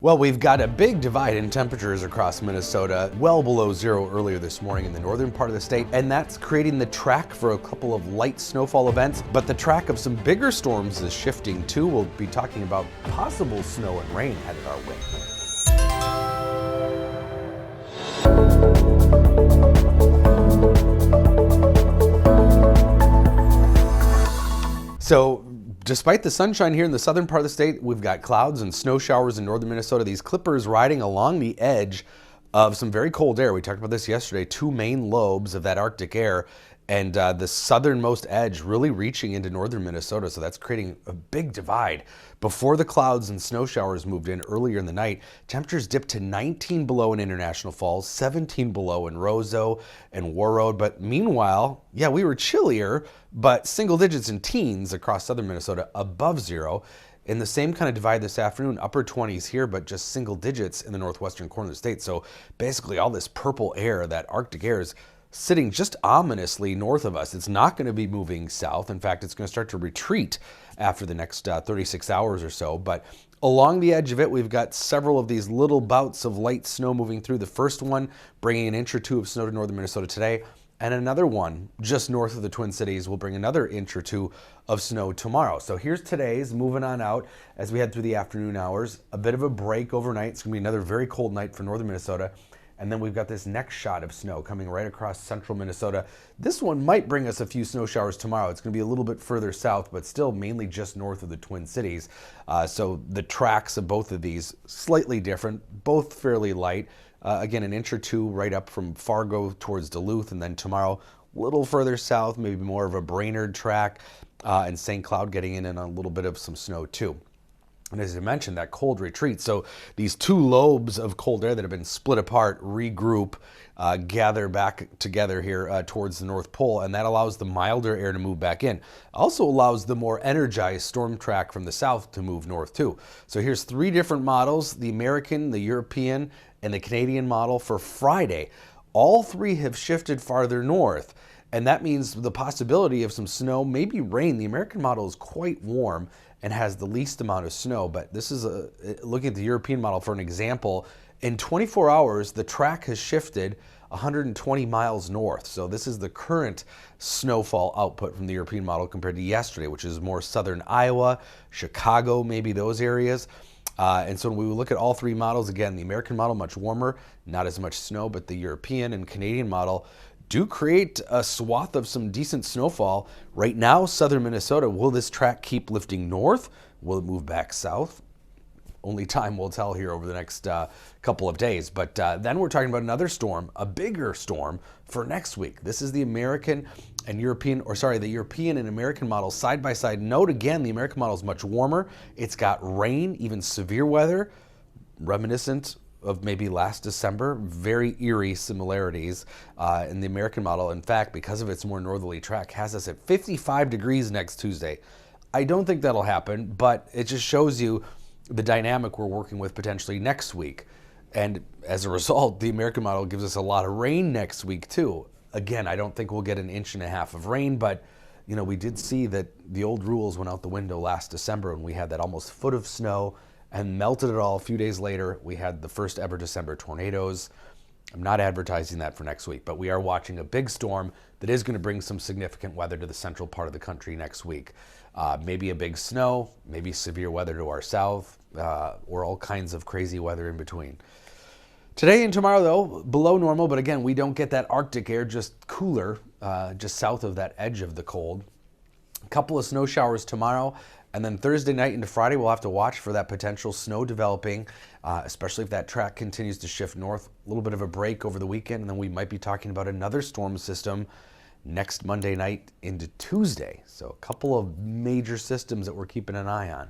Well, we've got a big divide in temperatures across Minnesota, well below zero earlier this morning in the northern part of the state, and that's creating the track for a couple of light snowfall events. But the track of some bigger storms is shifting too. We'll be talking about possible snow and rain headed our way. So, despite the sunshine here in the southern part of the state, we've got clouds and snow showers in northern Minnesota. These clippers riding along the edge of some very cold air. We talked about this yesterday, two main lobes of that Arctic air, and the southernmost edge really reaching into northern Minnesota. So that's creating a big divide. Before the clouds and snow showers moved in earlier in the night, temperatures dipped to 19 below in International Falls, 17 below in Roseau and Warroad. But meanwhile, yeah, we were chillier, but single digits in teens across southern Minnesota, above zero. In the same kind of divide this afternoon, upper 20s here, but just single digits in the northwestern corner of the state. So basically all this purple air, that Arctic air, is sitting just ominously north of us. It's not going to be moving south. In fact, it's going to start to retreat after the next 36 hours or so. But along the edge of it, we've got several of these little bouts of light snow moving through. The first one bringing an inch or two of snow to northern Minnesota today, and another one just north of the Twin Cities will bring another inch or two of snow tomorrow. So here's today's, moving on out as we head through the afternoon hours. A bit of a break overnight. It's going to be another very cold night for northern Minnesota. And then we've got this next shot of snow coming right across central Minnesota. This one might bring us a few snow showers tomorrow. It's going to be a little bit further south, but still mainly just north of the Twin Cities. So the tracks of both of these slightly different, both fairly light. Again, an inch or two right up from Fargo towards Duluth, and then tomorrow a little further south, maybe more of a Brainerd track, and St. Cloud getting in and a little bit of some snow too. And as I mentioned, that cold retreat. So these two lobes of cold air that have been split apart regroup, gather back together here towards the North Pole, and that allows the milder air to move back in. Also allows the more energized storm track from the south to move north too. So here's three different models: the American, the European, and the Canadian model for Friday. All three have shifted farther north, and that means the possibility of some snow, maybe rain. The American model is quite warm and has the least amount of snow, but this is looking at the European model for an example. In 24 hours, the track has shifted 120 miles north. So this is the current snowfall output from the European model compared to yesterday, which is more southern Iowa, Chicago, maybe those areas. And so when we look at all three models, again, the American model much warmer, not as much snow, but the European and Canadian model do create a swath of some decent snowfall. Right now, southern Minnesota, will this track keep lifting north? Will it move back south? Only time will tell here over the next couple of days. But then we're talking about another storm, a bigger storm for next week. This is the American and European, the European and American models side by side. Note again, the American model is much warmer. It's got rain, even severe weather, reminiscent of maybe last December. Very eerie similarities in the American model. In fact, because of its more northerly track, has us at 55 degrees next Tuesday. I don't think that'll happen, but it just shows you the dynamic we're working with potentially next week. And as a result, the American model gives us a lot of rain next week too. Again, I don't think we'll get an inch and a half of rain, but you know, we did see that the old rules went out the window last December when we had that almost foot of snow and melted it all. A few days later, we had the first ever December tornadoes. I'm not advertising that for next week, but we are watching a big storm that is going to bring some significant weather to the central part of the country next week. Maybe a big snow, maybe severe weather to our south, or all kinds of crazy weather in between. Today and tomorrow, though, below normal, but again, we don't get that Arctic air, just cooler, just south of that edge of the cold. A couple of snow showers tomorrow, and then Thursday night into Friday, we'll have to watch for that potential snow developing, especially if that track continues to shift north. A little bit of a break over the weekend, and then we might be talking about another storm system next Monday night into Tuesday. So a couple of major systems that we're keeping an eye on.